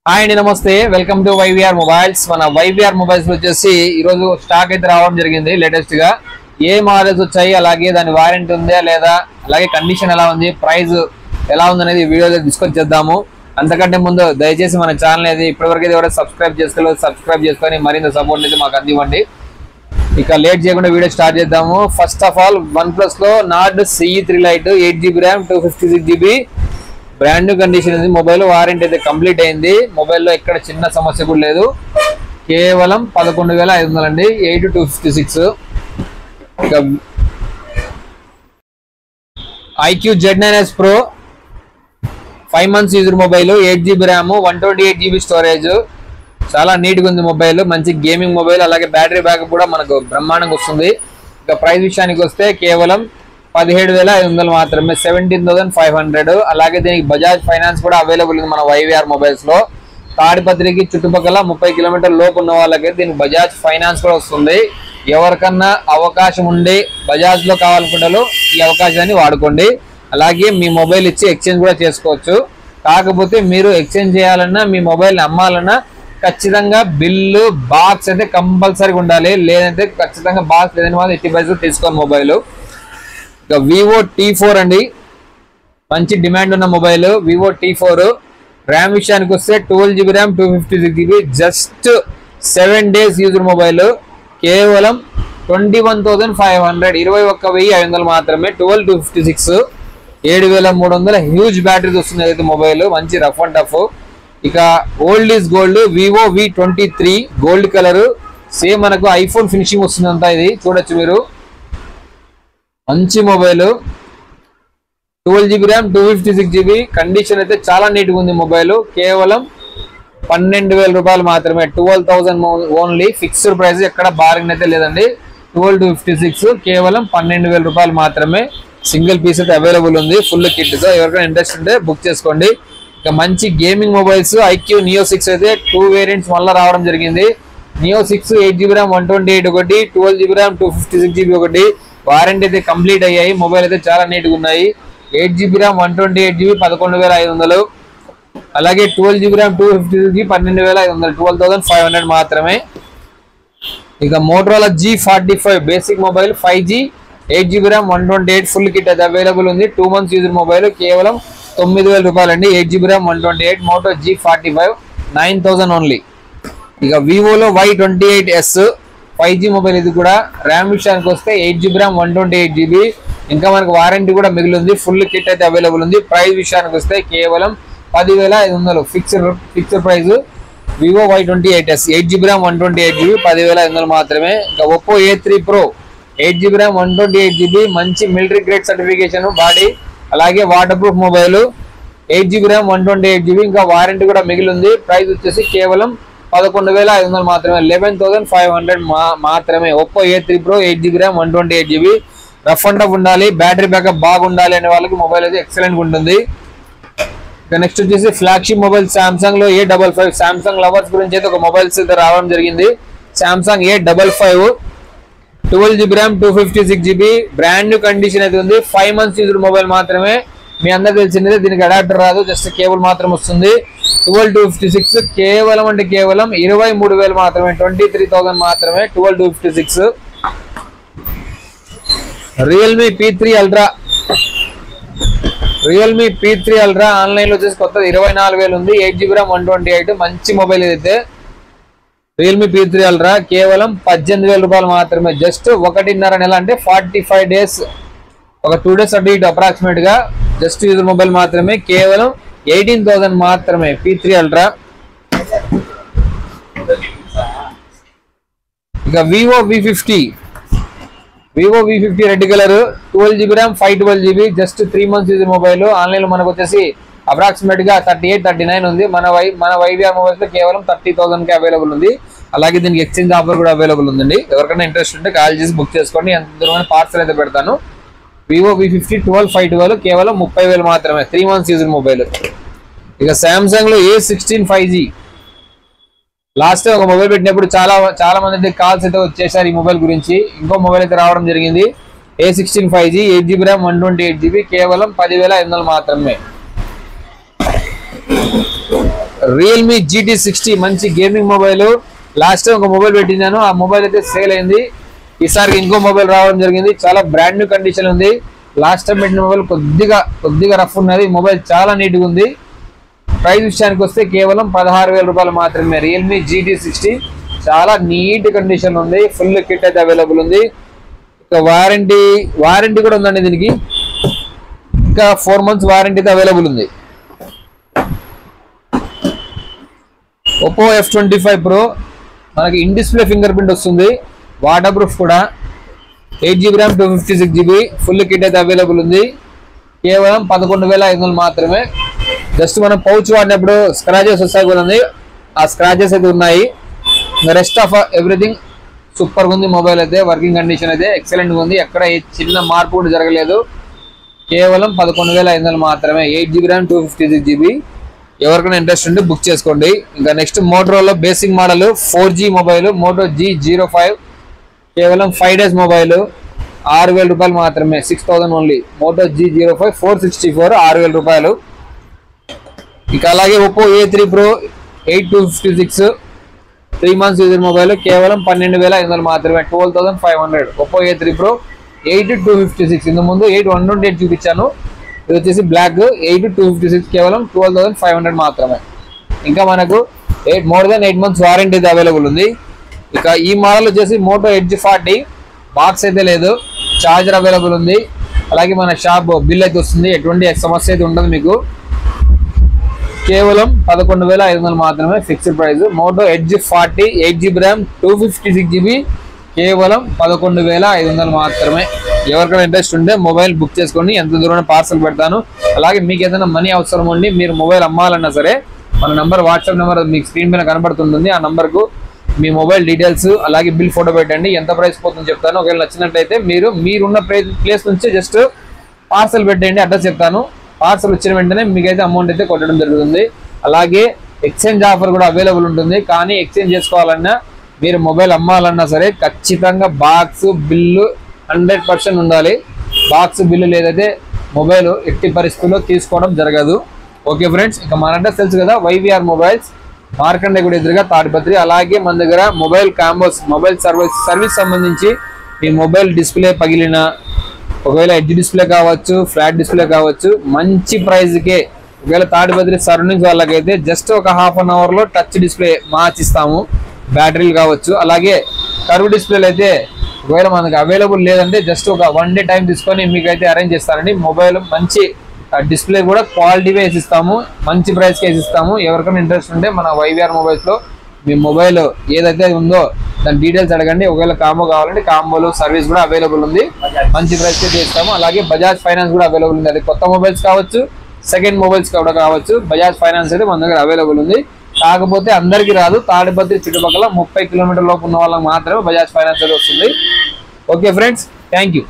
Hi అండి, నమస్తే. Welcome to YVR mobiles. మన వైవిఆర్ మొబైల్స్ వచ్చేసి ఈరోజు స్టాక్ అయితే రావడం జరిగింది. లేటెస్ట్ గా ఏ మోడల్స్ వచ్చాయి, అలాగే దాని వారంటీ ఉందా లేదా, అలాగే కండిషన్ ఎలా ఉంది, ప్రైస్ ఎలా ఉంది అనేది వీడియోలో డిస్కస్ చేద్దాము. అంతకంటే ముందు దయచేసి మన ఛానల్ అయితే ఇప్పటివరకు అయితే ఎవరైనా సబ్స్క్రైబ్ చేసుకొని మరింత సపోర్ట్ అయితే మాకు అందివ్వండి. ఇక లేట్ చేయకుండా వీడియో స్టార్ట్ చేద్దాము. ఫస్ట్ ఆఫ్ ఆల్ OnePlus లో Nord CE3 light 8GB RAM 256GB brand new condition ఉంది. మొబైల్ వారంటీ అయితే కంప్లీట్ అయింది. మొబైల్లో ఎక్కడ చిన్న సమస్య కూడా లేదు. కేవలం 11,500 అండి, 8256. ఇక IQ Z9s Pro 5 months user mobile, 8GB RAM 128GB storage. చాలా నీట్గా ఉంది మొబైల్, మంచి గేమింగ్ మొబైల్. అలాగే బ్యాటరీ బ్యాకప్ కూడా మనకు బ్రహ్మాండంగా వస్తుంది. ఇక ప్రైస్ విషయానికి వస్తే కేవలం 17,500 మాత్రమే, 17,500. అలాగే దీనికి బజాజ్ ఫైనాన్స్ కూడా అవైలబుల్ ఉంది మన వైవిఆర్ మొబైల్స్ లో. తాడిపత్రికి చుట్టుపక్కల 30 కిలోమీటర్ల లోపు ఉన్న వాళ్ళకి దీనికి బజాజ్ ఫైనాన్స్ కూడా వస్తుంది. ఎవరికన్నా అవకాశం ఉండి బజాజ్ లో కావాలనుకుంటారో ఈ అవకాశాన్ని వాడుకోండి. అలాగే మీ మొబైల్ ఇచ్చి ఎక్స్చేంజ్ కూడా చేసుకోవచ్చు. కాకపోతే మీరు ఎక్స్చేంజ్ చేయాలన్నా, మీ మొబైల్ అమ్మాలన్నా ఖచ్చితంగా బిల్లు బాక్స్ అయితే కంపల్సరీగా ఉండాలి. లేదంటే ఖచ్చితంగా బాక్స్ లేదని వాళ్ళు ఎట్టి పరిస్థితుల్లో తీసుకోవాలి మొబైల్. ఇక Vivo T4 అండి, మంచి డిమాండ్ ఉన్న మొబైల్ Vivo T4. ర్యామ్ విషయానికి వస్తే 12GB RAM 256GB, just 7 days user mobile. కేవలం 21,500, 21,500 మాత్రమే. 12,256, 7,300. హ్యూజ్ బ్యాటరీ వస్తుంది అయితే మొబైల్, మంచి రఫ్ అండ్ టఫ్. ఇక old is gold Vivo V23 gold colour, same మనకు ఐఫోన్ ఫినిషింగ్ వస్తుంది అంతా. ఇది చూడొచ్చు మీరు, మంచి mobile. 12GB RAM 256GB, condition అయితే చాలా నీట్గా ఉంది మొబైల్. కేవలం 12,000 రూపాయలు మాత్రమే, 12,000 ఓన్లీ. ఫిక్స్డ్ ప్రైస్, ఎక్కడ బార్గెన్ అయితే లేదండి. 12,256 కేవలం 12,000 రూపాయలు మాత్రమే. సింగిల్ పీస్ అయితే అవైలబుల్ ఉంది ఫుల్ కిట్ తో. ఎవరికైనా ఇంట్రెస్ట్ ఉంటే బుక్ చేసుకోండి. ఇక మంచి గేమింగ్ మొబైల్స్ IQ Neo 6 అయితే 2 వేరియంట్స్ మళ్ళీ రావడం జరిగింది. Neo 6 8GB RAM 128 ఒకటి, 12GB RAM 256GB ఒకటి. వారంటీ అయితే కంప్లీట్ అయ్యాయి. మొబైల్ అయితే చాలా నీట్గా ఉన్నాయి. 8GB RAM 128GB 11,500. అలాగే 12GB RAM 256GB 12,500, 12,500 మాత్రమే. ఇక Motorola G45 basic mobile 5G 8GB RAM 128 full kit అయితే అవైలబుల్ ఉంది. 2 months యూజర్ మొబైల్, కేవలం 9,000 రూపాయలు అండి. 8GB RAM 128 Moto G45 9,000 only. ఇక వివోలో Y28s 5G మొబైల్, ఇది కూడా. ర్యామ్ విషయానికి వస్తే 8GB RAM 128GB, ఇంకా మనకు వారంటీ కూడా మిగిలింది. ఫుల్ కిట్ అయితే అవైలబుల్ ఉంది. ప్రైస్ విషయానికి వస్తే కేవలం 10,500 fixed price. Vivo Y28s 8GB RAM 128GB 10,500 మాత్రమే. ఇంకా Oppo A3 Pro 8GB RAM 128GB, మంచి మిలిటరీ గ్రేడ్ సర్టిఫికేషన్ బాడీ, అలాగే water proof mobile. 8GB RAM 128GB, ఇంకా వారంటీ కూడా మిగిలింది. ప్రైస్ వచ్చేసి కేవలం 11,500 మాత్రమే, 11,500 మాత్రమే. Oppo A3 Pro 8GB RAM 128GB, rough and tough ఉండాలి, బ్యాటరీ బ్యాకప్ బాగుండాలి అనే వాళ్ళకి మొబైల్ అయితే ఎక్సలెంట్ ఉంటుంది. ఇక నెక్స్ట్ వచ్చేసి ఫ్లాగ్షిప్ మొబైల్ సామ్సంగ్ లో A55. సామ్సంగ్ లవర్స్ గురించి అయితే ఒక మొబైల్స్ అయితే రావడం జరిగింది. Samsung A55 12GB RAM 256GB, brand new condition అయితే ఉంది. 5 months యూజర్ మొబైల్ మాత్రమే. మీ అందరికి తెలిసిందే, దీనికి అడాప్టర్ రాదు, జస్ట్ కేబుల్ మాత్రం వస్తుంది. 12,256 కేవలం అంటే కేవలం 23,000 మాత్రమే, 23,000 మాత్రమే. 12,256. Realme P3 Ultra ఆన్లైన్ లో వచ్చేసి కొత్తది 24,000 ఉంది. 8GB RAM 128, మంచి మొబైల్ ఇదైతే. Realme P3 Ultra కేవలం 18,000 రూపాయలు మాత్రమే. జస్ట్ 1.5 నెల అంటే 45 days, ఒక 2 days అటు ఇటు అప్రాక్సిమేట్ గా. జస్ట్ యూజర్ మొబైల్ మాత్రమే, కేవలం 18,000 మాత్రమే. P3 Ultra. ఇక Vivo V50 red colour 12GB RAM 512GB, just 3 months user mobile. Online లో మనకు వచ్చేసి అప్రాక్సిమేట్ గా 38-39 ఉంది. మన వైవిఆర్ మొబైల్స్ లో కేవలం 30,000 కి అవైలబుల్ ఉంది. అలాగే దీనికి ఎక్స్చేంజ్ ఆఫర్ కూడా అవైలబుల్ ఉందండి. ఎవరికైనా ఇంట్రెస్ట్ ఉంటే కాల్ చేసి బుక్ చేసుకోండి. ఎంత దూరమైన పార్సల్ అయితే పెడతాను. Vivo V50 12/512 కేవలం 30,000 మాత్రమే, 3 months యూజర్ మొబైల్. ఇక సామ్సంగ్ లో A16 5G, లాస్ట్ ఒక మొబైల్ పెట్టినప్పుడు చాలా మంది కాల్స్ అయితే వచ్చేసారు ఈ మొబైల్ గురించి. ఇంకో మొబైల్ అయితే రావడం జరిగింది. A16 5G 8GB RAM 128GB, కేవలం 10,500 మాత్రమే. రియల్మీ GT60 మంచి గేమింగ్ మొబైల్. లాస్ట్ టైం ఒక మొబైల్ పెట్టినాను, ఆ మొబైల్ అయితే సేల్ అయింది. ఈసారి ఇంకో మొబైల్ రావడం జరిగింది. చాలా బ్రాండ్ న్యూ కండిషన్ ఉంది. లాస్ట్ టైం పెట్టిన మొబైల్ కొద్దిగా రఫ్ ఉన్నది. మొబైల్ చాలా నీట్గా ఉంది. ప్రైస్ విషయానికి వస్తే కేవలం 16,000 రూపాయలు మాత్రమే. రియల్మీ GT60 చాలా నీట్ కండిషన్ ఉంది. ఫుల్ కిట్ అయితే అవైలబుల్ ఉంది. ఇంకా వారంటీ కూడా ఉందండి దీనికి. ఇంకా 4 months వారంటీ అయితే అవైలబుల్ ఉంది. Oppo F25 Pro మనకి ఇన్ డిస్ప్లే ఫింగర్ ప్రింట్ వస్తుంది. వాటర్ ప్రూఫ్ కూడా. 8GB RAM 256GB full kit అయితే అవైలబుల్ ఉంది. కేవలం 11,500 మాత్రమే. జస్ట్ మనం పౌచ్ వాడినప్పుడు స్క్రాచెస్ వస్తాయి కదండి, ఆ స్క్రాచెస్ అయితే ఉన్నాయి. రెస్ట్ ఆఫ్ ఎవ్రీథింగ్ సూపర్గా ఉంది. మొబైల్ అయితే వర్కింగ్ కండిషన్ అయితే ఎక్సలెంట్గా ఉంది. ఎక్కడ చిన్న మార్పు కూడా జరగలేదు. కేవలం 11,500 మాత్రమే. 8GB RAM 256GB. ఎవరికైనా ఇంట్రెస్ట్ ఉంటే బుక్ చేసుకోండి. ఇంకా next Motorola basic model 4G mobile Moto G05 కేవలం 5 days మొబైల్ 6,000 రూపాయలు మాత్రమే. 6,000 ఓన్లీ. Moto G05 464 6,000 రూపాయలు. ఇక అలాగే Oppo A3 Pro 8256 3 months user mobile కేవలం 12,500 మాత్రమే. 12,500. Oppo A3 Pro 8256. ఇంత ముందు 8128 చూపించాను. ఇది వచ్చేసి బ్లాక్ 8256 కేవలం 12,500 మాత్రమే. ఇంకా మనకు more than 8 months warranty available ఉంది. ఇక ఈ మోడల్ వచ్చేసి Moto Edge 40 బాక్స్ అయితే లేదు, చార్జర్ అవైలబుల్ ఉంది. అలాగే మన షాప్ బిల్ అయితే వస్తుంది. ఎటువంటి సమస్య అయితే ఉండదు మీకు. కేవలం 11,500 మాత్రమే fixed price. Moto Edge 40 8GB RAM 256GB కేవలం 11,500 మాత్రమే. ఎవరికైనా ఇంట్రెస్ట్ ఉంటే మొబైల్ బుక్ చేసుకోండి. ఎంత దూరం పార్సల్ పెడతాను. అలాగే మీకు ఏదైనా మనీ అవసరం ఉండి మీరు మొబైల్ అమ్మాలన్నా సరే మన నంబర్ వాట్సాప్ నెంబర్ మీకు స్క్రీన్ పైన కనబడుతుంటుంది. ఆ నంబర్కు మీ మొబైల్ డీటెయిల్స్ అలాగే బిల్ ఫోటో పెట్టండి. ఎంత ప్రైస్ పోతుందో చెప్తాను. ఒకవేళ నచ్చినట్లయితే మీరున్న ప్లేస్ నుంచి జస్ట్ పార్సల్ పెట్టండి. అడ్రస్ చెప్తాను. పార్సల్ వచ్చిన వెంటనే మీకైతే అమౌంట్ అయితే కొట్టడం జరుగుతుంది. అలాగే ఎక్స్చేంజ్ ఆఫర్ కూడా అవైలబుల్ ఉంటుంది. కానీ ఎక్స్చేంజ్ చేసుకోవాలన్నా మీరు మొబైల్ అమ్మాలన్నా సరే ఖచ్చితంగా బాక్స్ బిల్లు 100% ఉండాలి. బాక్స్ బిల్లు లేదైతే మొబైల్ ఎట్టి పరిస్థితుల్లో తీసుకోవడం జరగదు. ఓకే ఫ్రెండ్స్, ఇక మన అడ్రస్ తెలుసు కదా, YVR మొబైల్స్ మార్కండే కూడా ఎదురుగా తాడిపత్రి. అలాగే మన దగ్గర మొబైల్ కాంబోస్ మొబైల్ సర్వీస్ సంబంధించి మీ మొబైల్ డిస్ప్లే పగిలిన, ఒకవేళ ఎడ్జ్ డిస్ప్లే కావచ్చు, ఫ్లాట్ డిస్ప్లే కావచ్చు, మంచి ప్రైజ్కే ఒకవేళ తాడిపత్రి సరౌండింగ్స్ వాళ్ళకైతే జస్ట్ ఒక ½ an hour లో టచ్ డిస్ప్లే మార్చిస్తాము. బ్యాటరీలు కావచ్చు. అలాగే కర్వ్ డిస్ప్లేలు అయితే ఒకవేళ మనకు అవైలబుల్ లేదంటే జస్ట్ ఒక 1 day టైం తీసుకొని మీకైతే అరేంజ్ చేస్తారండి. మొబైల్ మంచి డిస్ప్లే కూడా క్వాలిటీ వేసిస్తాము. మంచి ప్రైస్కి వేసిస్తాము. ఎవరికైనా ఇంట్రెస్ట్ ఉంటే మన YVR మొబైల్స్లో మీ మొబైల్ ఏదైతే ఉందో దాని డీటెయిల్స్ అడగండి. ఒకవేళ కాంబో కావాలంటే కాంబోలో సర్వీస్ కూడా అవైలబుల్ ఉంది. మంచి ప్రైస్కి చేస్తాము. అలాగే బజాజ్ ఫైనాన్స్ కూడా అవైలబుల్ ఉంది. అది కొత్త మొబైల్స్ కావచ్చు, సెకండ్ మొబైల్స్ కూడా కావచ్చు. బజాజ్ ఫైనాన్స్ అయితే మన దగ్గర అవైలబుల్ ఉంది. కాకపోతే అందరికీ రాదు. తాడిపత్రి చుట్టుపక్కల 30 కిలోమీటర్ల లోపు ఉన్న వాళ్ళకి మాత్రమే బజాజ్ ఫైనాన్స్ అయితే వస్తుంది. Okay friends, thank you.